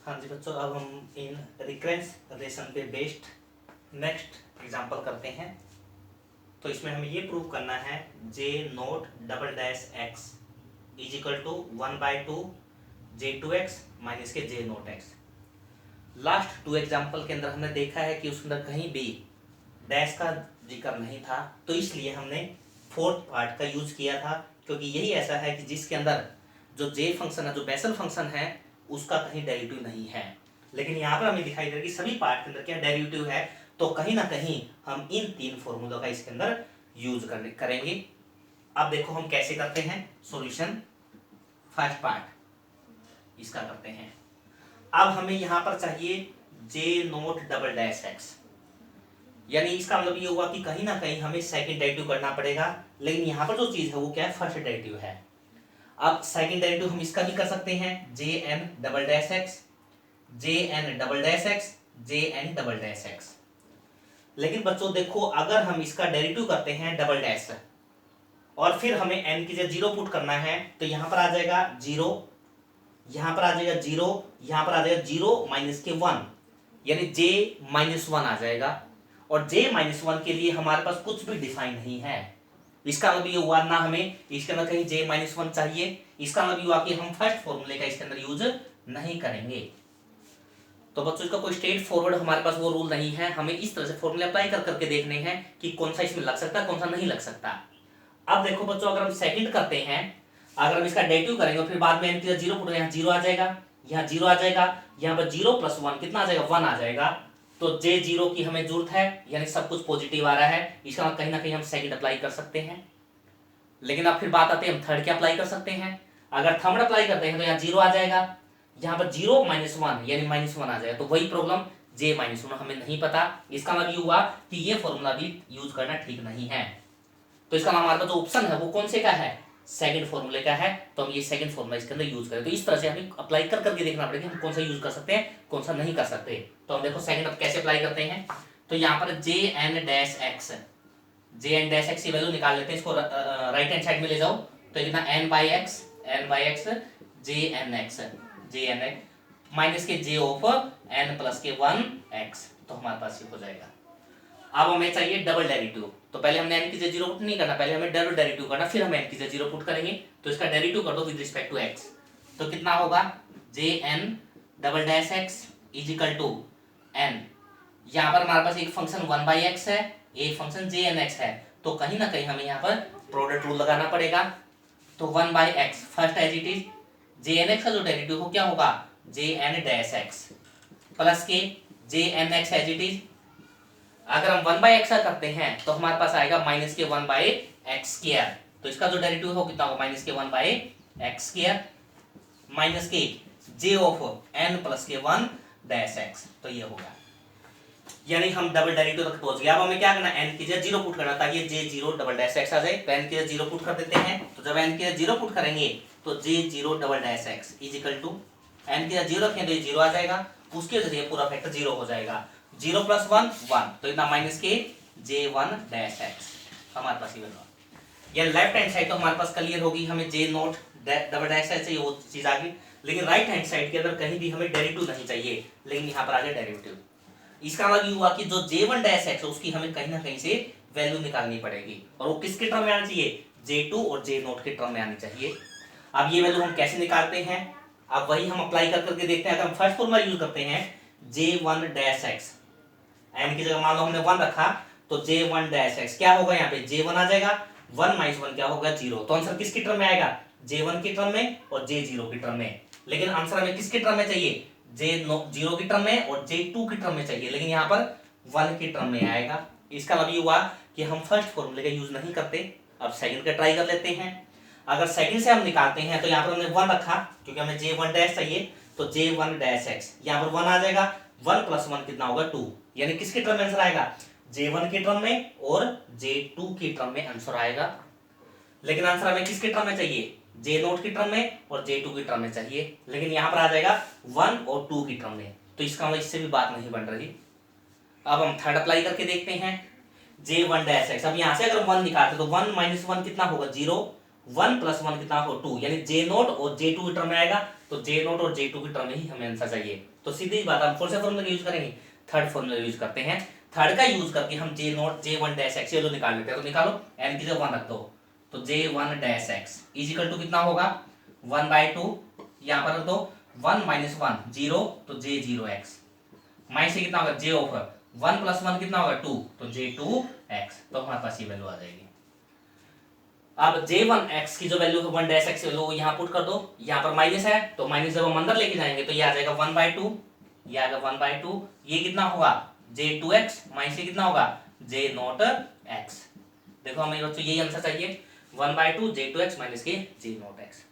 हाँ जी बच्चों, अब हम इन रिकरेंस रिलेशन पे बेस्ड नेक्स्ट एग्जांपल करते हैं। तो इसमें हमें ये प्रूव करना है J naught double dash x is equal to 1/2 J2x minus K J naught x. Last two example के अंदर हमने देखा है कि उसके अंदर कहीं भी डैश का जिक्र नहीं था, तो इसलिए हमने फोर्थ पार्ट का यूज किया था, क्योंकि यही ऐसा है कि जिसके अंदर जो जे फंक्शन है, जो बेसल फंक्शन है, उसका कहीं डेरिवेटिव नहीं है। लेकिन यहाँ पर हमें दिखाई दे रहा है कि सभी पार्ट के अंदर क्या डेरिवेटिव है, तो कहीं ना कहीं हम इन तीन फॉर्मूलों का इसके अंदर यूज करेंगे। अब देखो हम कैसे करते हैं। सॉल्यूशन फर्स्ट पार्ट इसका करते हैं। अब हमें यहाँ पर चाहिए जे नोट डबल डैश एक्स, यानी इसका मतलब ये हुआ कि कहीं ना कहीं हमें सेकंड डेरिवेटिव करना पड़ेगा। लेकिन यहाँ पर जो चीज है वो क्या है, फर्स्ट डेरिवेटिव है। अब सेकंड डेरिवेटिव हम इसका भी कर सकते हैं, J N double dash X, J N double dash X, J N double dash X. लेकिन बच्चों देखो, अगर हम इसका डेरिवेटिव करते हैं डबल डैश और फिर हमें एन की जगह जीरो पुट करना है, तो यहां पर आ जाएगा जीरो, यहां पर आ जाएगा जीरो, यहां पर आ जाएगा जीरो माइनस के वन, यानी जे माइनस वन आ जाएगा। और जे माइनस वन के लिए हमारे पास कुछ भी डिफाइन नहीं है। इसका मतलब ये हुआ ना हमें इसके अंदर कहीं जे माइनस वन चाहिए, इसका मतलब ये हुआ कि हम फर्स्ट फॉर्मूले का इसके अंदर यूज नहीं करेंगे। तो बच्चों इसका कोई स्ट्रेट फॉरवर्ड हमारे पास वो रूल नहीं है, हमें इस तरह से फॉर्मूले अप्लाई कर करके देखने हैं कि कौन सा इसमें लग सकता है, कौन सा नहीं लग सकता। अब देखो बच्चों, अगर हम सेकंड करते हैं, अगर हम इसका डेरिवेटिव करेंगे फिर बाद में एन की जीरो पुट, यहाँ जीरो आ जाएगा, यहाँ जीरो आ जाएगा, यहाँ पर जीरो प्लस वन कितना आ जाएगा, वन आ जाएगा। तो जे जीरो की हमें जरूरत है, यानी सब कुछ पॉजिटिव आ रहा है, इसका मतलब कहीं ना कहीं हम सेकंड अप्लाई कर सकते हैं। लेकिन अब फिर बात आती है हम थर्ड क्या अप्लाई कर सकते हैं। अगर थर्ड अप्लाई करते हैं तो यहाँ जीरो आ जाएगा, यहाँ पर जीरो माइनस वन यानी माइनस वन आ जाएगा। तो वही प्रॉब्लम, जे माइनस वन हमें नहीं पता। इसका मतलब ये हुआ कि ये फॉर्मूला भी यूज करना ठीक नहीं है। तो इसका हमारे पास जो ऑप्शन है वो कौन से का है, सेकंड फॉर्मूले का है। तो हम ये सेकंड फॉर्मूला इसके अंदर यूज करें। तो इस तरह से हमें अप्लाई कर करके देखना पड़ेगा हम कौन सा यूज कर सकते हैं, कौन सा नहीं कर सकते। तो हम देखो सेकंड अब कैसे अप्लाई करते हैं। तो यहाँ पर J N dash X, J N dash X की वैल्यू निकाल लेते हैं, इसको राइट हैंड साइड में ले जाओ। तो कितना N by X J N X, J N X minus K J of N plus K one X. तो हमारे पास ये हो जाएगा। अब हमें चाहिए डबल डेरिवेटिव। तो पहले हमने एन की जगह जीरो पुट नहीं करना, पहले हमें डबल डेरिवेटिव करना, फिर हम एन की जगह जीरो पुट करेंगे। तो इसका डेरिवेटिव कर दो विद रिस्पेक्ट टू एक्स। तो कितना होगा, J N double dash x is equal to N, यहाँ पर हमारे पास एक फंक्शन वन बाई एक्स है, एक फंक्शन जे एन एक्स है। तो कहीं ना कहीं हमें यहाँ पर प्रोडक्ट रूल लगाना पड़ेगा। तो one by x first as it is, J N x का जो डेरिवेटिव हो क्या होगा, J N dash x plus K J N x as it is. अगर हम वन बाई एक्स का करते हैं तो हमारे पास आएगा माइनस के वन बाई एक्स स्क्वायर। तो इसका जो डेरिवेटिव हो कितना होगा, माइनस के one by x square minus K J of N plus K one dash x. तो ये होगा, यानी हम डबल डेरिवेटिव तक पहुंच गए। अब हमें क्या करना है, एन की जगह जीरो पुट करना, ताकि जे जीरो डबल डैश एक्स आ जाए। तो एन की जगह जीरो पुट कर देते हैं। तो जब एन की जगह जीरो पुट करेंगे तो J zero double dash x is equal to, N की जगह जीरो रखें तो ये जीरो आ जाएगा, उसके वजह से ये पूरा फैक्टर जीरो हो जाएगा। जीरो प्लस वन वन, तो इतना माइनस के जे वन डैश एक्स हमारे पास ये बना। ये लेफ्ट हैंड साइड तो हमारे पास क्लियर होगी, हमें जे नोट डबल डैश एक्स चाहिए, वो चीज आ गई। लेकिन राइट हैंड साइड के अंदर कहीं भी हमें डेरिवेटिव नहीं चाहिए, लेकिन यहाँ पर आ गया डेरिवेटिव। इसका मतलब ये हुआ कि जो J1 डैश एक्स है उसकी हमें कहीं ना कहीं से वैल्यू निकालनी पड़ेगी, और वो किसके टर्म में आनी चाहिए, J2 और J नोट के टर्म में आनी चाहिए। अब ये वैल्यू हम कैसे निकालते हैं, अब वही हम अप्लाई कर करके देखते हैं। अगर हम फर्स्ट फॉर्मूला यूज करते हैं J1 डैश एक्स, एन की जगह मान लो हमने वन रखा, तो J1 डैश एक्स क्या होगा, यहाँ पे J1 आ जाएगा, वन माइनस वन क्या होगा, जीरो। तो आंसर किसके टर्म में आएगा, J1 के टर्म में और J0 के टर्म में। लेकिन आंसर हमें किसके टर्म में चाहिए, J0 की टर्म में और J2 की टर्म में चाहिए, लेकिन यहाँ पर वन की टर्म में आएगा। इसका मतलब ये हुआ कि हम फर्स्ट फॉर्मूले का यूज नहीं करते। अब सेकंड का ट्राई कर लेते हैं। अगर सेकंड से हम निकालते हैं तो यहाँ पर हमने वन रखा, क्योंकि हमें J1 डैश चाहिए, तो J1 डैश एक्स यहाँ पर वन आ जाएगा, वन प्लस वन कितना होगा, टू, यानी किसके टर्म में आंसर आएगा, J1 के टर्म में और J2 के टर्म में आंसर आएगा। लेकिन आंसर हमें किसके टर्म में चाहिए, जे नोट की टर्म में और J2 की टर्म में चाहिए, लेकिन यहाँ पर आ जाएगा वन और टू की टर्म में। तो इसका मतलब इससे भी बात नहीं बन रही। अब हम थर्ड अप्लाई करके देखते हैं, J1 डैश एक्स। अब यहाँ से अगर वन निकालते तो वन माइनस वन कितना होगा, जीरो, 1 + 1 कितना हो 2, यानी जे नोट और जे टू की टर्म में आएगा, तो जे नोट और जे टू की टर्म में ही हमें आंसर चाहिए। तो सीधी बात, हम कौन से फॉर्मूला यूज करेंगे, थर्ड फॉर्मूला यूज करते हैं। थर्ड का यूज करके हम जे नोट जे वन डैश एक्स ये जो निकाल लेते हैं, तो निकालो, एन की जगह 1 रख दो, तो J one dash x is equal to कितना होगा 1/2, यहाँ पर रख दो 1 - 1 0, तो जे जीरो एक्स माइनस से कितना होगा जे ओवर 1 + 1 कितना होगा 2, तो जे टू एक्स, तो हमारे पास ये वैल्यू आ जाएगी। अब j1x की जो वैल्यू है 1 डैश एक्स की वैल्यू यहाँ पुट कर दो, यहाँ पर माइनस है तो माइनस जब हम अंदर लेके जाएंगे तो ये आ जाएगा 1/2, ये आएगा 1/2, ये कितना होगा j2x माइनस ये कितना होगा j0x। देखो हमें बच्चों यही आंसर चाहिए 1/2 j2x माइनस के j0x।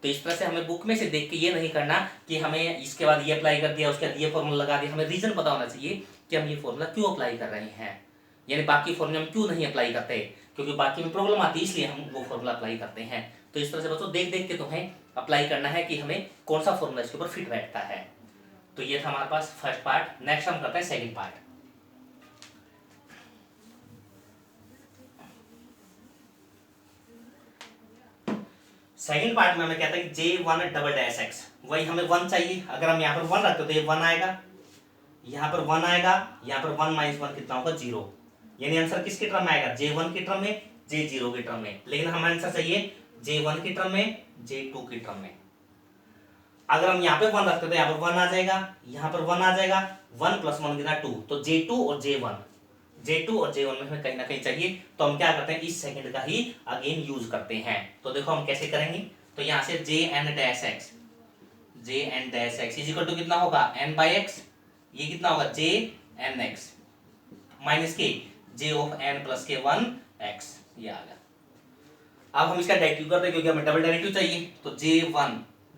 तो इस तरह से हमें बुक में से देख के ये नहीं करना कि हमें इसके बाद ये अप्लाई कर दिया उसके बाद ये फॉर्मूला लगा दिया, हमें रीजन पता होना चाहिए कि हम ये फॉर्मूला क्यों अप्लाई कर रहे हैं, यानी बाकी फॉर्मूला हम क्यों नहीं अप्लाई करते, क्योंकि बाकी में प्रॉब्लम आती है इसलिए हम वो फॉर्मूला अप्लाई करते हैं। तो इस तरह से बच्चों देख देख के तुम्हें अप्लाई करना है कि हमें कौन सा फॉर्मूला इसके ऊपर फिट बैठता है। तो ये था हमारे पास फर्स्ट पार्ट। नेक्स्ट हम करते हैं सेकंड पार्ट। सेकंड पार्ट में हमें कहता है कि j1 वही हमें 1 चाहिए। अगर हम यहाँ पर 1 रखते तो ये 1 आएगा, यहाँ पर 1 आएगा, यहाँ पर 1 - 1 कितना होगा 0, यानी आंसर किसके टर्म में आएगा j1 की टर्म में j0 की टर्म में। लेकिन हमें आंसर चाहिए j1 की टर्म में j2 की टर्म में। अगर हम यहाँ पे 1 रखते तो यहाँ पर 1 आ जाएगा, यहाँ पर 1 आ जाएगा, 1 + 1 कितना 2, तो j2 और j1 में हमें कहीं ना कहीं चाहिए। तो हम क्या करते हैं इस सेकंड का ही अगेन यूज करते हैं। तो देखो हम कैसे करेंगे, तो यहाँ से jn dash x is equal to कितना होगा n/x, ये कितना होगा jnx minus K j of n plus K 1x, ये आ गया। अब हम इसका डेरिवेटिव करते हैं क्योंकि हमें डबल डेरिवेटिव चाहिए। तो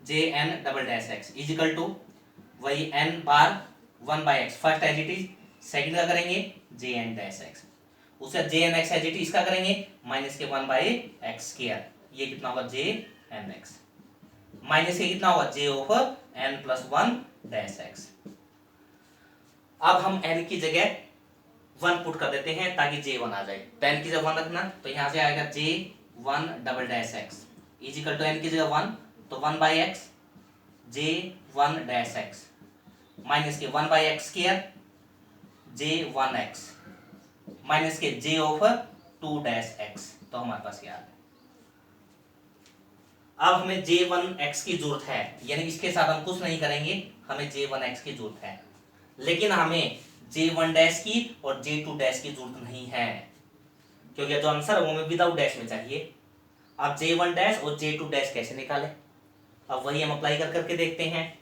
jn double dash x is equal to वही n बार 1/x first as it is, second का करेंगे jn डैश x, उसका jnx एज इट इज, इसका करेंगे माइनस के 1/x स्क्वायर, ये कितना होगा jnx माइनस के कितना होगा j over n plus 1 dash x। अब हम n की जगह 1 पुट कर देते हैं ताकि j1 आ जाए। तो n की जगह 1 रखना, तो यहाँ से आएगा j1 double dash x is equal to n की जगह 1, तो 1/x j1 dash x minus के 1/x square j1x minus K j over 2 dash x। तो हमारे पास क्या आ गया। अब हमें j1x की जरूरत है, यानी इसके साथ हम कुछ नहीं करेंगे, हमें j1x की जरूरत है, लेकिन हमें j1 डैश की और j2 डैश की जरूरत नहीं है, क्योंकि जो आंसर है वो हमें विदाउट डैश में चाहिए। अब j1 डैश और j2 डैश कैसे निकालें, अब वही हम अप्लाई कर करके देखते हैं।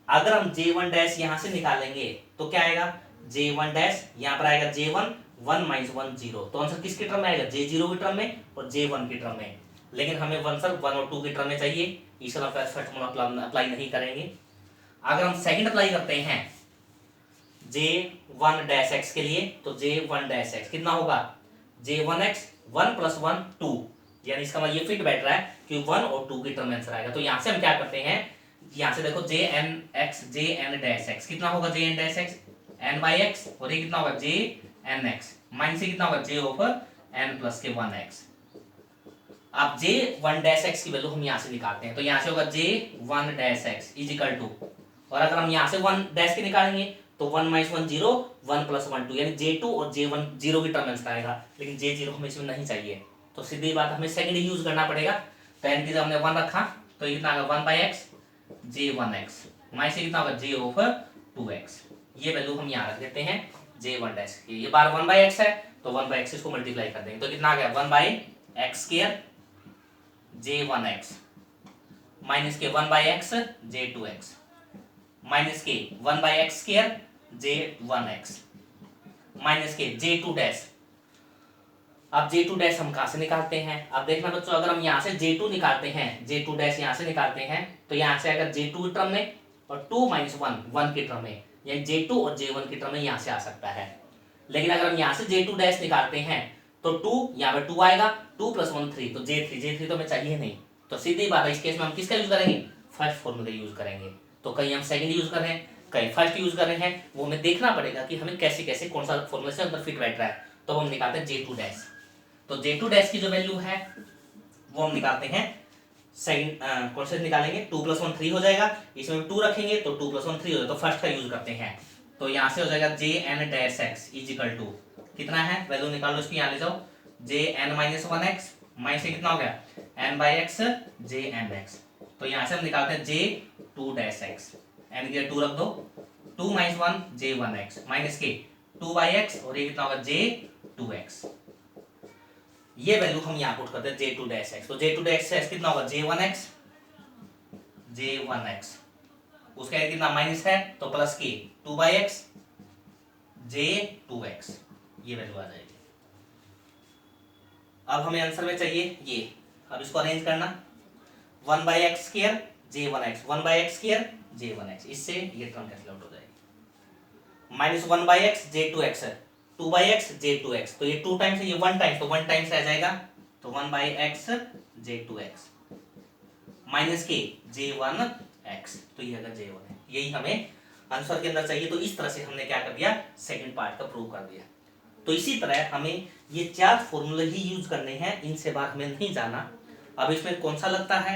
अगर हम j1 डैश यहां से निकालेंगे तो क्या आएगा j1 डैश, यहाँ पर आएगा j1 1 - 1 0, तो आंसर किसके टर्म में आएगा j0 की टर्म में और j1 की टर्म में। लेकिन हमें आंसर 1 और 2 की टर्म में चाहिए, इसलिए हम फर्स्ट फॉर्मूला अप्लाई नहीं करेंगे। अगर हम सेकंड अप्लाई करते हैं j1 डैश x के लिए, तो j1 डैश x कितना होगा j1x 1 + 1 2, यानी इसका मतलब ये फिट बैठ रहा है कि 1 और 2 की टर्म में आंसर आएगा। तो यहाँ से हम क्या करते हैं, यहाँ से देखो jn डैश x कितना होगा jn डैश x n/x, और ये कितना होगा jnx माइनस से कितना होगा j over n plus K 1x। अब j1 डैश x की वैल्यू हम यहाँ से निकालते हैं, तो यहाँ से होगा j1 dash x is equal to, और अगर हम यहाँ से 1 डैश के निकालेंगे तो 1 - 1 0 1 + 1 2, यानी j2 और j1 0 की टर्म में आएगा, लेकिन j0 हमें इसमें नहीं चाहिए। तो सीधी बात हमें सेकंड ही यूज करना पड़ेगा। तो n की जगह हमने 1 रखा, तो ये कितना होगा 1/x j1x माइनस से कितना होगा j ओवर 2x, ये वैल्यू हम यहाँ रख देते हैं j1 डैश की। ये बार 1/x है तो 1/x इसको मल्टीप्लाई कर देंगे, तो कितना आ गया 1/x स्क्वायर j1x माइनस के 1/x j2x माइनस के 1/x स्क्वायर j1x माइनस के j2 डैश। अब j2 डैश हम कहाँ से निकालते हैं, अब देखना बच्चों, अगर हम यहाँ से j2 निकालते हैं, j2 डैश यहाँ से निकालते हैं, तो यहाँ से आएगा j2 की टर्म में और 2 - 1 की टर्म में, यानी j2 और j1 की टर्म में यहाँ से आ सकता है। लेकिन अगर हम यहाँ से j2 डैश निकालते हैं तो 2 यहाँ पर 2 आएगा, 2 + 1 3, तो j3 तो हमें चाहिए नहीं। तो सीधी बात है इस केस में हम किसका यूज करेंगे, फर्स्ट फॉर्मूला यूज करेंगे। तो कहीं हम सेकंड यूज कर रहे हैं, कहीं फर्स्ट यूज कर रहे हैं, वो हमें देखना पड़ेगा कि हमें कैसे कैसे कौन सा फॉर्मूला से अंदर फिट बैठ रहा है। तो हम निकालते हैं j2 डैश। तो j2 डैश की जो वैल्यू है वो हम निकालते हैं सेकंड क्वेश्चन निकालेंगे। 2 + 1 3 हो जाएगा, इसमें 2 रखेंगे तो 2 + 1 3 हो जाएगा। तो फर्स्ट का यूज करते हैं, तो यहाँ से हो जाएगा jn-x इजिकल टू कितना है, वैल्यू निकाल लो इसकी, यहाँ ले जाओ jn-1x माइनस से कितना हो गया n/x jn(x), तो यहाँ से हम निकालते हैं j2-x, n के 2 रख दो, 2 - 1 j1x माइनस के 2/x और ये कितना होगा j2x। ये वैल्यू हम यहाँ पुट करते हैं j2-x, तो j2-x कितना होगा j1x, उसका कितना माइनस है तो प्लस के 2/x j2x, ये वैल्यू आ जाएगी। अब हमें आंसर में चाहिए ये, अब इसको अरेंज करना 1/x² j1x 1/x² j1x, इससे ये टर्म कैंसिल आउट हो जाएगी। Minus 1/x j2x 2/x j2x, तो ये 2 टाइम्स है, ये 1 टाइम्स, तो 1 टाइम्स आ जाएगा, तो 1/x j2x माइनस के j1x, तो ये अगर j1 है, यही हमें आंसर के अंदर चाहिए। तो इस तरह से हमने क्या कर दिया, सेकंड पार्ट का प्रूव कर दिया। तो इसी तरह हमें ये 4 फॉर्मूले ही यूज करने हैं, इनसे बाहर हमें नहीं जाना। अब इसमें कौन सा लगता है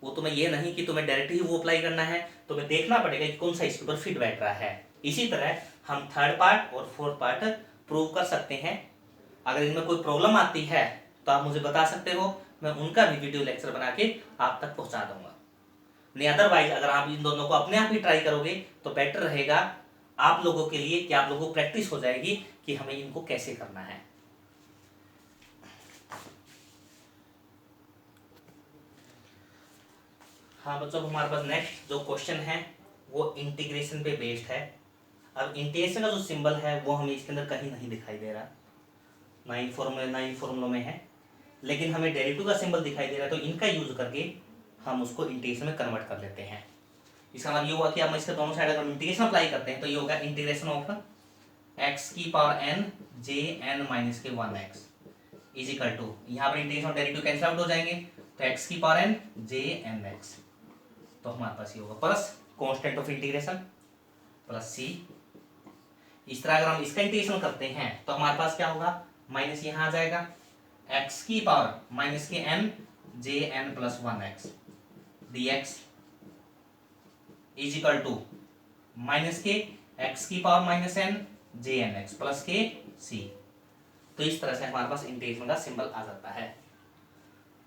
वो तुम्हें ये नहीं कि तुम्हें डायरेक्ट ही वो अप्लाई करना है, तुम्हें देखना पड़ेगा कि कौन सा इसके ऊपर फिट बैठ रहा है। इसी तरह हम थर्ड पार्ट और फोर्थ पार्ट प्रूव कर सकते हैं। अगर इनमें कोई प्रॉब्लम आती है तो आप मुझे बता सकते हो, मैं उनका भी वीडियो लेक्चर बना के आप तक पहुंचा दूंगा। नहीं अदरवाइज अगर आप इन दोनों को अपने आप ही ट्राई करोगे तो बेटर रहेगा आप लोगों के लिए, कि आप लोगों को प्रैक्टिस हो जाएगी कि हमें इनको कैसे करना है। हाँ बच्चों, हमारे पास नेक्स्ट जो क्वेश्चन है वो इंटीग्रेशन पे बेस्ड है। अब इंटीग्रेशन का जो सिंबल है वो हमें इसके अंदर कहीं नहीं दिखाई दे रहा, 9 फॉर्मूलों में है, लेकिन हमें डेरिवेटिव का सिंबल दिखाई दे रहा है, तो इनका यूज करके हम उसको इंटीग्रेशन में कन्वर्ट कर लेते हैं। इसका मतलब ये हुआ कि हम इसके दोनों साइड अगर इंटीग्रेशन अप्लाई करते हैं तो ये होगा integration of x⁴n jn-1x is equal to, यहाँ पर इंटीग्रेशन और डेरिवेटिव कैंसिल आउट हो जाएंगे, तो x⁴n jn(x), तो हमारे पास ये होगा plus constant of integration plus c। इस तरह अगर हम इसका इंटीग्रेशन करते हैं तो हमारे पास क्या होगा, माइनस यहाँ आ जाएगा x⁻n jn+1x dx is equal to minus K x⁻n jnx plus के c। तो इस तरह से हमारे पास इंटीग्रेशन का सिंबल आ जाता है।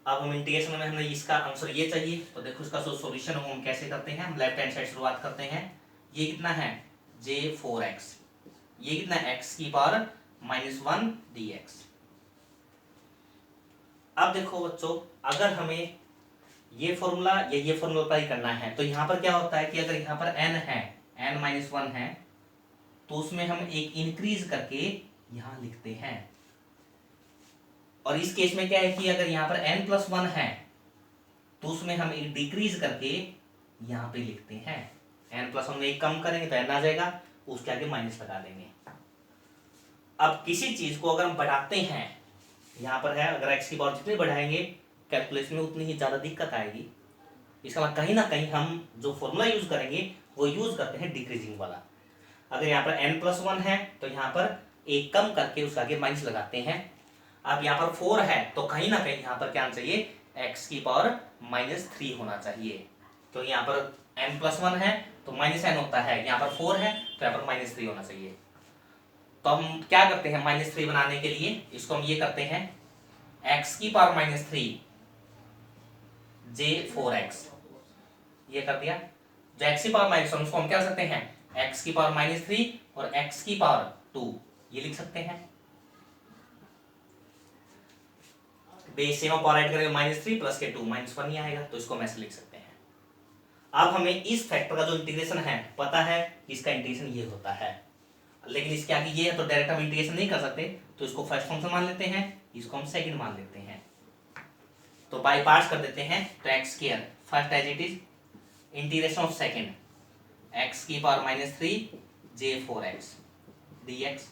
अब हम इंटीग्रेशन में हमें इसका आंसर ये चाहिए, तो देखो इसका जो सॉल्यूशन है हम कैसे करते हैं। हम लेफ्ट हैंड साइड शुरुआत करते हैं, ये कितना है j4x, ये कितना है x⁻−1 dx। अब देखो बच्चों, अगर हमें ये फॉर्मूला या ये फॉर्मूला अप्लाई करना है तो यहाँ पर क्या होता है कि अगर यहाँ पर n है, n-1 है, तो उसमें हम एक इंक्रीज करके यहाँ लिखते हैं। और इस केस में क्या है कि अगर यहाँ पर n+1 है तो उसमें हम एक डिक्रीज करके यहाँ पे लिखते हैं। n+1 में एक कम करेंगे तो n आ जाएगा, उसके आगे माइनस लगा देंगे। अब किसी चीज को अगर हम बढ़ाते हैं, यहाँ पर है अगर x की पावर जितनी बढ़ाएंगे कैलकुलेशन में उतनी ही ज्यादा दिक्कत आएगी। इसका मतलब कहीं ना कहीं हम जो फॉर्मूला यूज करेंगे वो यूज करते हैं डिक्रीजिंग वाला। अगर यहाँ पर n+1 है तो यहाँ पर एक कम करके उसके आगे माइनस लगाते हैं। अब यहाँ पर 4 है तो कहीं ना कहीं यहाँ पर क्या आना चाहिए, x⁻³ होना चाहिए। तो यहाँ पर n+1 है तो -n होता है, यहाँ पर 4 है तो यहाँ पर -3 होना चाहिए। तो हम क्या करते हैं, -3 बनाने के लिए इसको हम ये करते हैं x⁻³ j4x, ये कर दिया। जो x⁻⁻1 उसको हम क्या कर सकते हैं x⁻³ और x⁻2 ये लिख सकते हैं। बेस सेम पावर ऐड करेंगे -3 प्लस के 2 -1 ही आएगा, तो इसको हम ऐसे लिख सकते हैं। अब हमें इस फैक्टर का जो इंटीग्रेशन है पता है, इसका इंटीग्रेशन ये होता है, लेकिन इसके आगे ये है तो डायरेक्ट हम इंटीग्रेशन नहीं कर सकते, तो इसको फर्स्ट फंक्शन मान लेते हैं, इसको हम सेकंड मान लेते हैं। तो बाय पार्ट्स कर देते हैं, तो x² first as it is integration of second x⁻³ j4x dx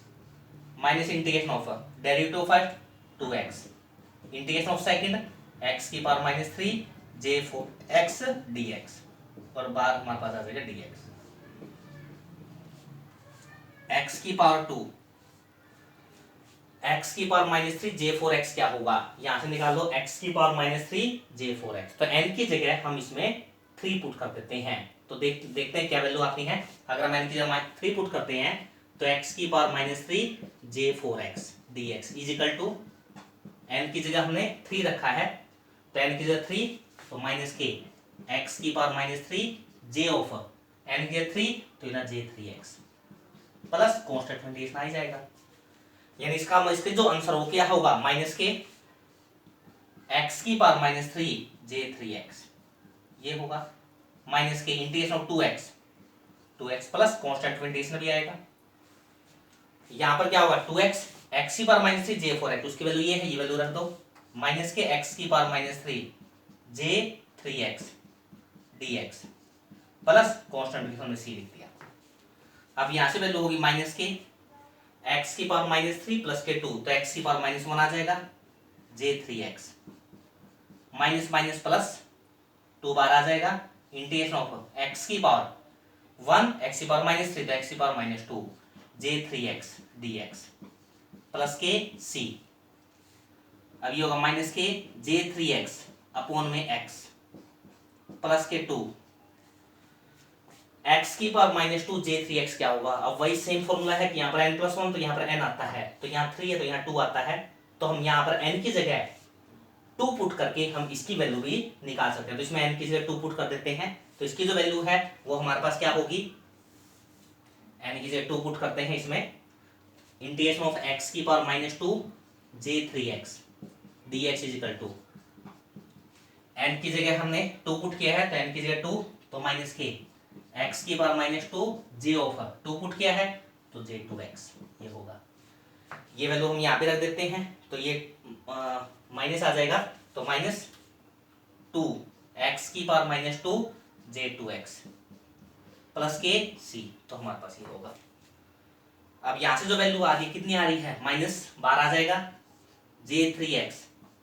minus integration of derivative first 2x integration of second x⁻³ j4x dx, और बाद हमारे पास आ जाएगा dx। x⁻2 एक्स की पावर माइनस 3 J4x क्या होगा, यहां से निकाल लो x की पावर माइनस 3 J4x। तो n की जगह हम इसमें 3 पुट कर देते हैं, तो देखते हैं क्या वैल्यू आती है। अगर हम n की जगह 3 पुट करते हैं तो x की power minus 3 J4x dx is equal to, n की जगह हमने 3 रखा है तो n की जगह 3 तो माइनस के x की power minus 3 J of n की जगह 3 तो इधर J3x प्लस कॉन्स्टेंट वेरिएशन आ जाएगा। यानी इसके जो आंसर हो क्या होगा, माइनस के x की पावर माइनस 3 J3x ये होगा, माइनस के integration of 2x plus constant variation भी आएगा। यहां पर क्या होगा 2x x की पावर माइनस 3 J4x, उसकी वैल्यू ये है, ये वैल्यू रख दो, माइनस के x की power minus 3 J3x dx plus constant variation हमने c लिख दिया। अब यहां से वैल्यू होगी माइनस के x की पावर माइनस 3 प्लस के 2 तो x की पावर माइनस 1 आ जाएगा J3x माइनस माइनस प्लस 2 बार आ जाएगा, इंटीग्रेशन ऑफ x की पावर 1 x की पावर माइनस 3 तो x की power minus 2 J3x dx plus के c। अब ये होगा माइनस के J3x अपॉन में x प्लस के 2 x की पावर माइनस 2 J3x क्या होगा। अब वही सेम फॉर्मूला है कि यहाँ पर n+1 तो यहाँ पर n आता है, तो यहाँ 3 है तो यहाँ 2 आता है, तो हम यहाँ पर n की जगह 2 पुट करके हम इसकी वैल्यू भी निकाल सकते हैं। तो इसमें n की जगह 2 पुट कर देते हैं तो इसकी जो वैल्यू है वो हमारे पास क्या होगी, n की जगह 2 पुट करते हैं इसमें, इंटीग्रेशन ऑफ x की power minus 2 J3x dx is equal to, n की जगह हमने 2 पुट किया है तो n की जगह 2 तो माइनस के x की power minus 2 J over 2 put किया है तो J2x ये होगा। ये वैल्यू हम यहाँ पे रख देते हैं तो ये माइनस आ जाएगा, तो माइनस 2 x की पावर माइनस 2 J2x प्लस के c, तो हमारे पास ये होगा। अब यहाँ से जो वैल्यू आ रही है कितनी आ रही है, माइनस 12 आ जाएगा J3x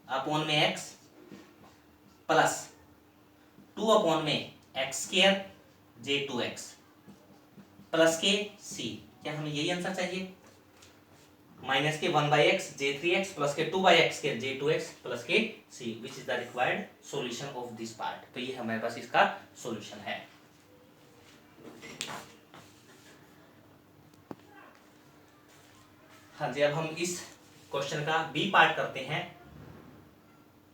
अपॉन में x प्लस 2 अपॉन में x स्क्वायर J2x प्लस के c। क्या हमें यही आंसर चाहिए, माइनस के 1/x J3x प्लस के 2/x के J2x प्लस के c which is the required solution of this part. तो ये हमारे पास इसका सॉल्यूशन है। हाँ जी, अब हम इस क्वेश्चन का बी पार्ट करते हैं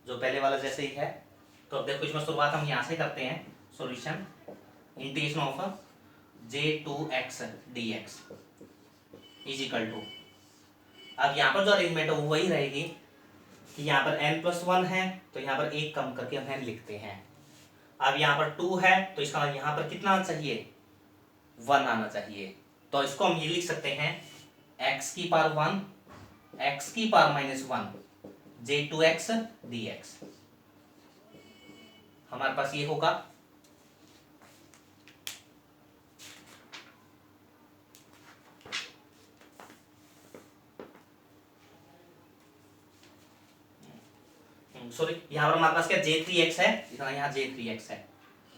जो पहले वाला जैसे ही है। तो अब देखो इसमें शुरुआत हम यहाँ से करते हैं, solution integration of J2x dx is equal to, अब यहाँ पर जो अरेंजमेंट है वो वही रहेगी कि यहाँ पर n+1 है तो यहाँ पर एक कम करके हम n लिखते हैं। अब यहाँ पर 2 है तो इसका यहाँ पर कितना आना चाहिए, 1 आना चाहिए, तो इसको हम ये लिख सकते हैं x की पावर 1 x की पावर माइनस 1 J2x dx हमारे पास ये होगा। सॉरी, यहाँ पर हमारे पास क्या J3x है, इसका यहाँ J3x है,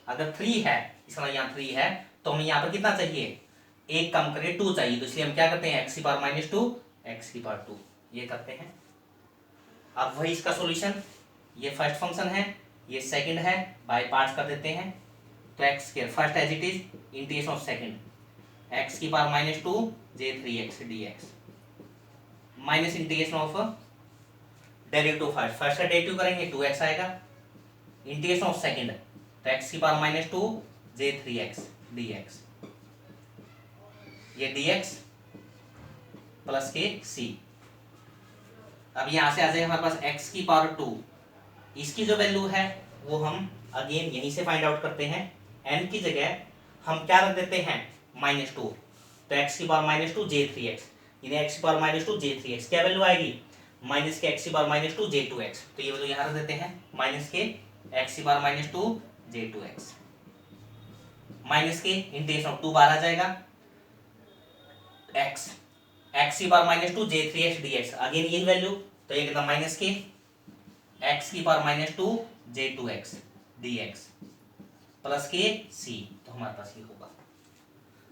अगर 3 है इसका यहाँ 3 है तो हमें यहाँ पर कितना चाहिए, एक कम करके 2 चाहिए, तो इसलिए हम क्या करते हैं x की पावर माइनस 2 x की पावर 2 ये करते हैं। अब वही इसका सॉल्यूशन, ये फर्स्ट फंक्शन है ये सेकंड है, बाय पार्ट्स कर देते हैं, तो x square first as it is integration of second x की power minus 2 J3x dx minus integration of derivative first का डेरिवेटिव करेंगे 2x आएगा, इंटीग्रेशन ऑफ सेकंड तो x की पावर माइनस 2 J3x dx ये dx प्लस के c। अब यहां से आ जाएगा हमारे पास x की पावर 2, इसकी जो वैल्यू है वो हम अगेन यहीं से फाइंड आउट करते हैं, n की जगह हम क्या रख देते हैं माइनस 2 तो x की पावर माइनस 2 J3x यानी x की पावर माइनस 2 J3x क्या वैल्यू आएगी, माइनस के x की पावर माइनस 2 J2x, तो ये वैल्यू यहाँ रख देते हैं माइनस के x की पावर माइनस 2 J2x माइनस के इंटीग्रेशन ऑफ 2 बार आ जाएगा x की power minus 2 J3x dx again यही वैल्यू, तो ये कितना माइनस के x की power minus 2 J2x dx plus के c, तो हमारे पास ये होगा।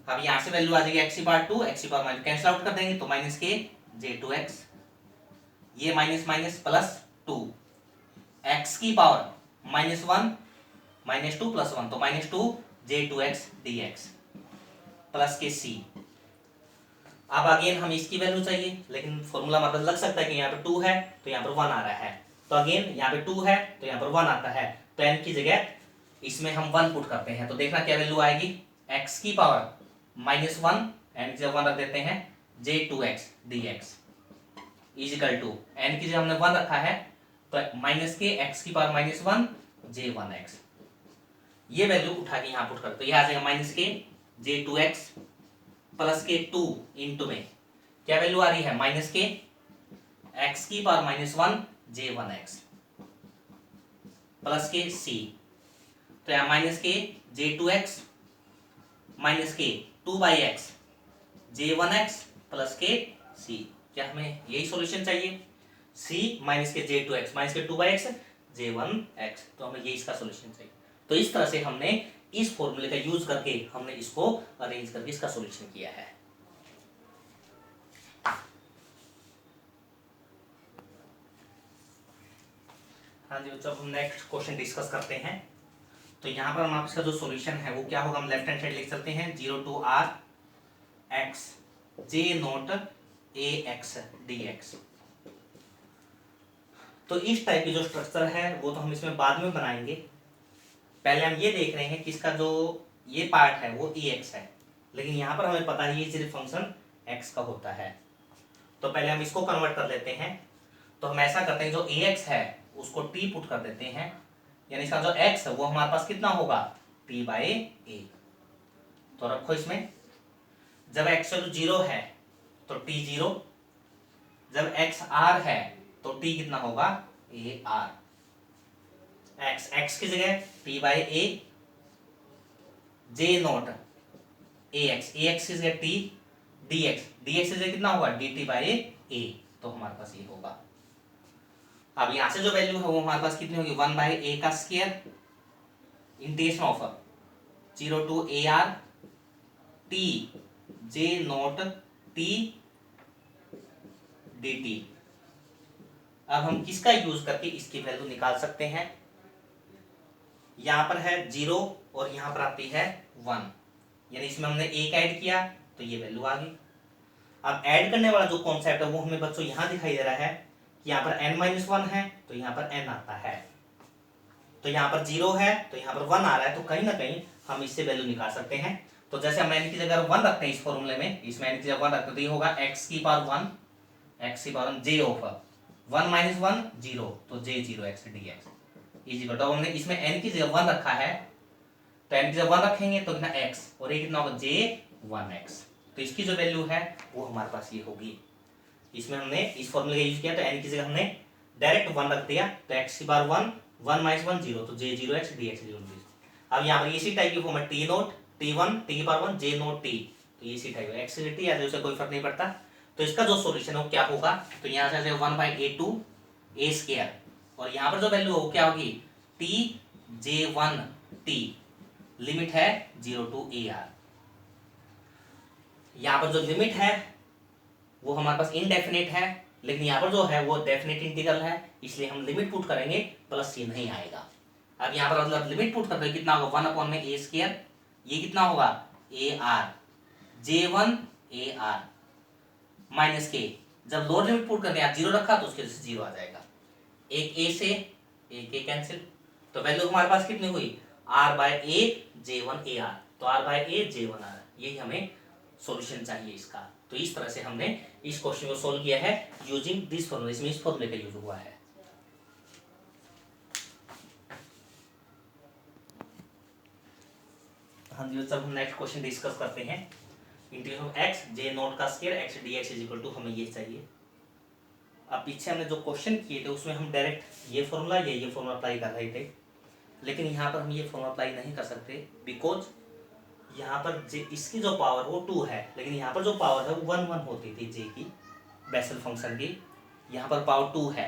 अब यहाँ से वैल्यू आ जाएगी x की पावर 2 x की पावर माइनस कैंसिल आउट कर देंगे तो माइनस के J2x ये माइनस माइनस प्लस 2, एक्स की पावर -1 -2 + 1 तो -2 j2x dx प्लस के c। अब अगेन हम इसकी वैल्यू चाहिए, लेकिन फॉर्मूला मतलब लग सकता है कि यहाँ पे 2 है तो यहाँ पर 1 आ रहा है, तो अगेन यहाँ पे 2 है तो यहाँ पर 1 आता है, तो n की जगह इसमें हम 1 पुट करते हैं, तो देखना क्या वैल्यू आएगी, x की पावर -1 n की जगह 1 रख देते हैं j2x dx is equal to n की जगह हमने 1 रखा है तो माइनस के x की पावर -1 j1x, ये वैल्यू उठा के यहाँ पुट करते, तो ये आ जाएगा माइनस के j2x प्लस के 2 इंटू में क्या वैल्यू आ रही है, माइनस के x की पावर -1 j1x प्लस के c, तो यहाँ माइनस के j2x माइनस के 2/x j1x प्लस के c, क्या हमें यही सॉल्यूशन चाहिए, c माइनस के j2x माइनस के 2/x j1x, तो हमें ये इसका सॉल्यूशन चाहिए। तो इस तरह से हमने इस फॉर्मूले का यूज करके हमने इसको अरेंज करके इसका सॉल्यूशन किया है। हाँ जी बच्चों, अब हम नेक्स्ट क्वेश्चन डिस्कस करते हैं। तो यहाँ पर हम इसका जो सॉल्यूशन है वो क्या होगा, हम लेफ्ट हैंड साइड लिख सकते हैं 0 to r x j0 ax dx। तो इस टाइप की जो स्ट्रक्चर है वो तो हम इसमें बाद में बनाएंगे, पहले हम ये देख रहे हैं कि इसका जो ये पार्ट है वो ax है, लेकिन यहाँ पर हमें पता है ये सिर्फ फंक्शन x का होता है, तो पहले हम इसको कन्वर्ट कर लेते हैं। तो हम ऐसा करते हैं जो ax है उसको t पुट कर देते हैं, यानी इसका जो x है वो हमारे पास कितना होगा t/a, तो रखो इसमें जब x 0 है तो t 0, जब x r है तो t कितना होगा a r, x की जगह t/a j0 ax की जगह t dx की जगह कितना होगा dt/a, तो हमारे पास ये होगा। अब यहां से जो वैल्यू है वो हमारे पास कितनी होगी 1/a का square integration of 0 to ar t j0 t dt। अब हम किसका यूज करके इसकी वैल्यू निकाल सकते हैं, यहां पर है 0 और यहां पर आती है 1, यानी इसमें हमने 1 ऐड किया तो ये वैल्यू आ गई। अब ऐड करने वाला जो कॉन्सेप्ट है वो हमें बच्चों यहां दिखाई दे रहा है कि यहाँ पर n-1 है तो यहाँ पर n आता है, तो यहाँ पर 0 है तो यहाँ पर 1 आ रहा है, तो कहीं ना कहीं हम इससे वैल्यू निकाल सकते हैं। तो जैसे हम n की जगह 1 रखते हैं इस फॉर्मूले में, इसमें n की जगह 1 रखते हैं तो ये होगा x की पावर 1 j ऑफ 1 - 1 0 तो j0x dx इक्वल टू, हमने इसमें n की जगह 1 रखा है तो n की जगह 1 रखेंगे तो कितना x और ये कितना होगा j1x, तो इसकी जो वैल्यू है वो हमारे पास ये होगी। इसमें हमने इस फॉर्मूले का यूज किया तो n की जगह हमने डायरेक्ट 1 रख दिया, तो x की पावर 1 - 1 0 तो j0x dx 0। अब यहाँ पर इसी टाइप की फॉर्म है t0 t1 t की पावर 1 j0 t, तो इसी टाइप है x t या उससे कोई फर्क नहीं पड़ता। तो इसका जो सॉल्यूशन है वो क्या होगा, तो यहाँ से 1/a2 a स्क्वायर और यहाँ पर जो वैल्यू है वो क्या होगी t j1 t, लिमिट है 0 to ar। यहाँ पर जो लिमिट है वो हमारे पास इनडेफिनेट है, लेकिन यहाँ पर जो है वो डेफिनेट इंटीग्रल है, इसलिए हम लिमिट पुट करेंगे प्लस ये नहीं आएगा। अब यहाँ पर मतलब लिमिट पुट करते हैं कितना होगा 1/a स्क्वायर, ये कितना होगा ar j1 ar माइनस के, जब लोअर लिमिट पुट करते हैं 0 रखा तो उसके वजह से 0 आ जाएगा, एक a से एक a कैंसिल, तो वैल्यू हमारे पास कितनी हुई r/a j1 ar, तो r/a j1 ar, यही हमें सॉल्यूशन चाहिए इसका। तो इस तरह से हमने इस क्वेश्चन को सोल्व किया है यूजिंग दिस फॉर्मूला, इसमें इस फॉर्मूले का यूज हुआ है। हाँ जी, जब हम नेक्स्ट क्वेश्चन डिस्कस करते हैं इंटीग्रेशन ऑफ x j0 का square x dx equal to, हमें ये चाहिए। अब पीछे हमने जो क्वेश्चन किए थे उसमें हम डायरेक्ट ये फॉर्मूला या ये फॉर्मूला अप्लाई कर रहे थे, लेकिन यहाँ पर हम ये फॉर्मूला अप्लाई नहीं कर सकते बिकॉज यहाँ पर इसकी जो पावर वो 2 है, लेकिन यहाँ पर जो पावर है वो 1 होती थी j की बेसल फंक्शन की, यहाँ पर पावर 2 है,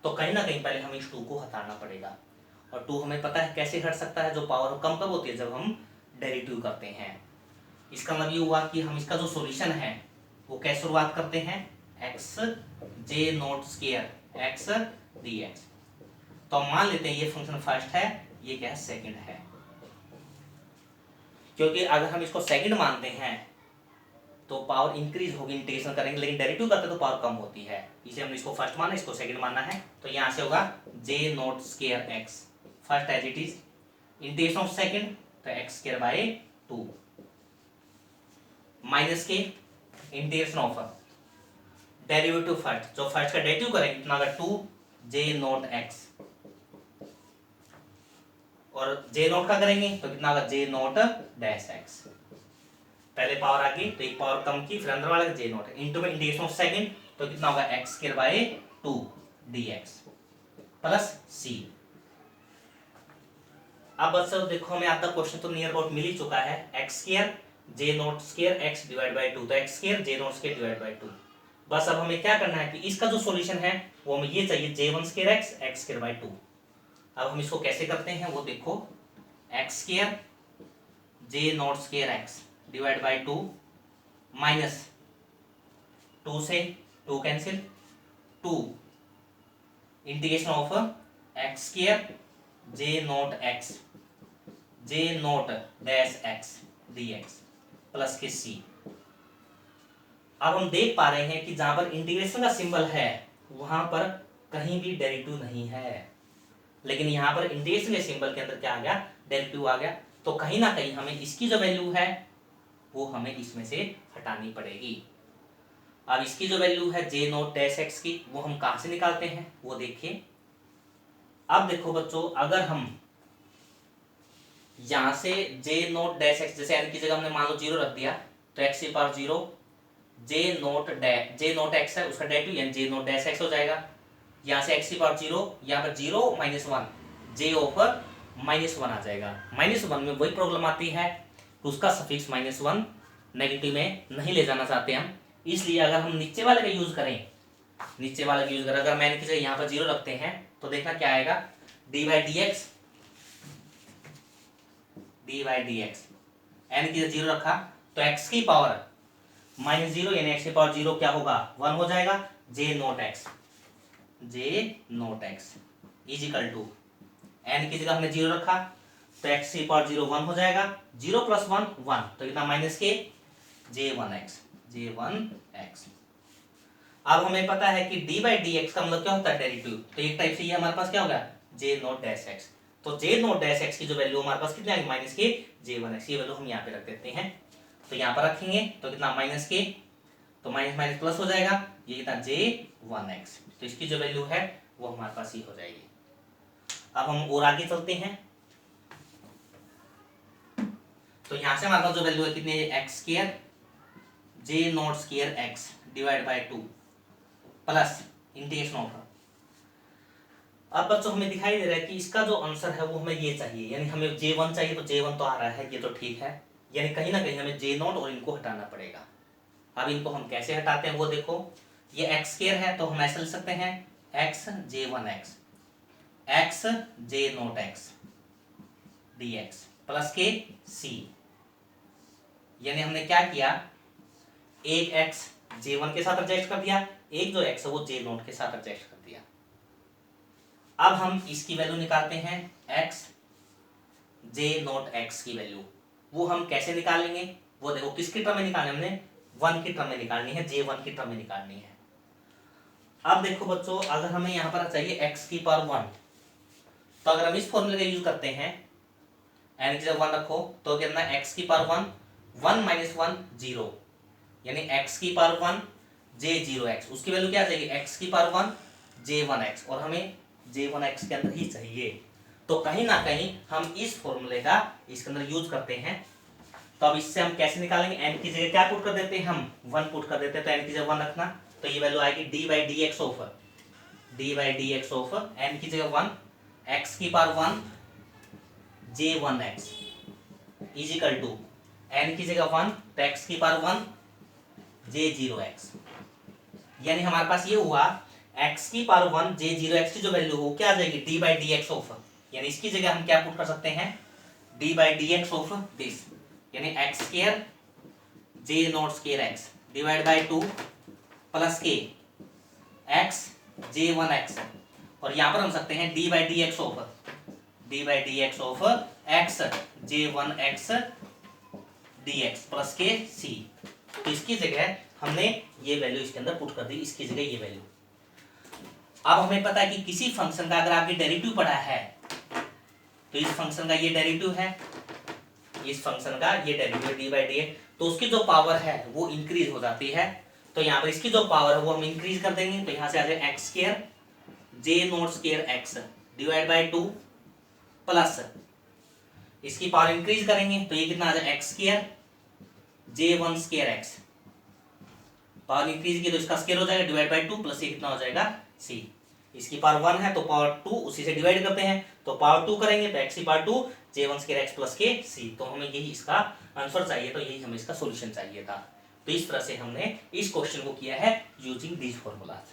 तो कहीं ना कहीं पहले हमें इस 2 को हटाना पड़ेगा, और 2 हमें पता है कैसे हट सकता है, जो पावर कम कब होती है जब हम डेरिवेटिव करते हैं। इसका मतलब ये हुआ कि हम इसका जो सॉल्यूशन है वो कैसे शुरुआत करते हैं x J naught square x d x. तो मान लेते हैं ये फंक्शन फर्स्ट है, ये क्या है सेकंड है, क्योंकि अगर हम इसको सेकंड मानते हैं तो पावर इंक्रीज होगी, इंटीग्रेशन करेंगे, लेकिन डेरिवेटिव करते तो पावर कम होती है, इसलिए हमने इसको फर्स्ट माना, इसको सेकंड मानना है। तो यहां से होगा J naught square x first as it is, integration of second तो एक्स स्क्वायर बाय 2 माइनस के इंटीग्रेशन ऑफ डेरिवेटिव फर्स्ट, जो फर्स्ट का डेरिवेटिव करेंगे कितना होगा 2 जे नोट एक्स, और जे नोट का करेंगे तो कितना होगा जे नोट डैश एक्स। पहले पावर आ गई तो एक पावर कम की, फिर अंदर वाला जे नोट इनटू में इंटीग्रेशन ऑफ सेकंड तो कितना होगा x square by 2 dx plus C. अब बच्चों देखो हमें आपका क्वेश्चन तो नियर अबाउट मिल ही चुका है, x square J naught square x divide by 2, तो x square J naught square divide by 2। बस अब हमें क्या करना है कि इसका जो सॉल्यूशन है वो हमें ये चाहिए जे1 square x x square by 2। अब हम इसको कैसे करते हैं वो देखो, x square J naught square x divide by 2 minus 2 से 2 cancel 2 integration of x square J naught dash x dx plus के सी। अब हम देख पा रहे हैं कि जहां पर इंटीग्रेशन का सिंबल है वहां पर कहीं भी डेरिवेटिव नहीं है, लेकिन यहां पर इंटीग्रेशन के सिंबल के अंदर क्या आ गया डेरिवेटिव आ गया, तो कहीं ना कहीं हमें इसकी जो वैल्यू है वो हमें इसमें से हटानी पड़ेगी। अब इसकी जो वैल्यू है जे नोट डैश एक्स की वो हम कहां से निकालते हैं वो देखिए। अब देखो बच्चों, अगर हम यहां से जे नोट डैश एक्स जैसे n की जगह हमने मान लो 0 रख दिया तो x की पावर 0 जे नोट एक्स है उसका डेरिवेटिव यानी जे नोट डैश एक्स हो जाएगा। यहां से x की पावर 0, यहां पर 0 माइनस 1 जे ओवर माइनस 1 आ जाएगा। माइनस 1 में वही प्रॉब्लम आती है, उसका सफिक्स माइनस 1 नेगेटिव में नहीं ले जाना चाहते हम, इसलिए अगर हम नीचे वाले का यूज करें, अगर मैंने की जगह यहाँ पर 0 रखते हैं तो देखना क्या आएगा D by D X N की जगह 0 रखा तो x की पावर माइनस 0 यानी x की पावर 0 क्या होगा 1 हो जाएगा, J naught x is equal to N की जगह हमने 0 रखा तो x की पावर 0 1 हो जाएगा, 0 प्लस 1 1 तो कितना माइनस के j1x। अब हमें पता है कि d बाई डी एक्स का मतलब क्या होता है डेरिवेटिव, तो एक टाइप से ये हमारे पास क्या होगा जे नोट डैश एक्स, तो जे नोट डैश एक्स की जो वैल्यू हमारे पास कितनी आएगी माइनस के j1x, ये वैल्यू हम यहाँ पे रख देते हैं, तो यहाँ पर रखेंगे तो कितना माइनस के, तो माइनस माइनस प्लस हो जाएगा, ये कितना j1x, तो इसकी जो वैल्यू है वो हमारे पास ही हो जाएगी। अब हम और आगे चलते हैं, तो यहां से हमारे पास जो वैल्यू है कितनी है x square J naught square x divide by 2 plus integration of. अब बच्चों हमें दिखाई दे रहा है कि इसका जो आंसर है वो हमें ये चाहिए, यानी हमें J1 चाहिए, तो J1 तो आ रहा है, ये तो ठीक है, यानी कहीं ना कहीं हमें J नोट और इनको हटाना पड़ेगा। अब इनको हम कैसे हटाते हैं वो देखो, ये एक्स स्क्वायर है तो हम ऐसे लिख सकते हैं x J1x x J naught x dx plus के सी, यानी हमने क्या किया एक x J1 के साथ एडजस्ट कर दिया, एक जो x है वो J नोट के साथ एडजस्ट कर दिया। अब हम इसकी वैल्यू निकालते हैं x जे नोट x की वैल्यू, वो हम कैसे निकालेंगे वो देखो, किसकी टर्म में निकालनी हमने 1 की टर्म में निकालनी है, J1 की टर्म में निकालनी है। अब देखो बच्चों, अगर हमें यहाँ पर चाहिए x की पावर 1, तो अगर हम इस फॉर्मूले का यूज करते हैं n की जगह 1 रखो तो कितना x की पावर 1 माइनस 1 0, यानी x की पावर 1 j0x, उसकी वैल्यू क्या आ जाएगी x की पावर 1 j1x, और हमें j1x के अंदर ही चाहिए, तो कहीं ना कहीं हम इस फॉर्मूले का इसके अंदर यूज करते हैं। तो अब इससे हम कैसे निकालेंगे, n की जगह क्या पुट कर देते हैं हम 1 पुट कर देते हैं, तो n की जगह 1 रखना, तो ये वैल्यू आएगी d by D x of n की जगह 1 x की power 1 j1x is equal to n की जगह 1 तो x की पावर 1 j0x, यानी हमारे पास ये हुआ x की पावर 1 j0x की जो वैल्यू हो क्या आ जाएगी d by D x of, यानी इसकी जगह हम क्या पुट कर सकते हैं d by D x of this, यानी x square J naught square x divide by 2 plus के एक्स जे वन एक्स, और यहाँ पर हम सकते हैं d by D x of x J one x d x plus के C. तो इसकी जगह हमने ये वैल्यू इसके अंदर पुट कर दी, इसकी जगह ये वैल्यू। अब हमें पता है कि किसी फंक्शन का अगर आपने डेरिवेटिव पढ़ा है, तो इस फंक्शन का ये डेरिवेटिव है, इस फंक्शन का ये derivative D by D x, तो उसकी जो पावर है वो इंक्रीज हो जाती है। तो यहाँ पर इसकी जो पावर है वो हम इंक्रीज कर देंगे, तो यहाँ से आ जाए x square J naught square x divide by 2 plus इसकी पावर इंक्रीज करेंगे तो ये कितना आ जाए x square J one square x, power increase की तो इसका स्क्वायर हो जाएगा डिवाइड बाई 2 प्लस ये कितना हो जाएगा सी। इसकी पावर 1 है तो पावर 2 उसी से डिवाइड करते हैं, तो पावर 2 करेंगे तो एक्स की पावर 2 जे वन स्क्वायर एक्स प्लस के सी। तो हमें यही इसका आंसर चाहिए, तो यही हमें इसका सॉल्यूशन चाहिए था। तो इस तरह से हमने इस क्वेश्चन को किया है यूजिंग दीज फॉर्मूलाज।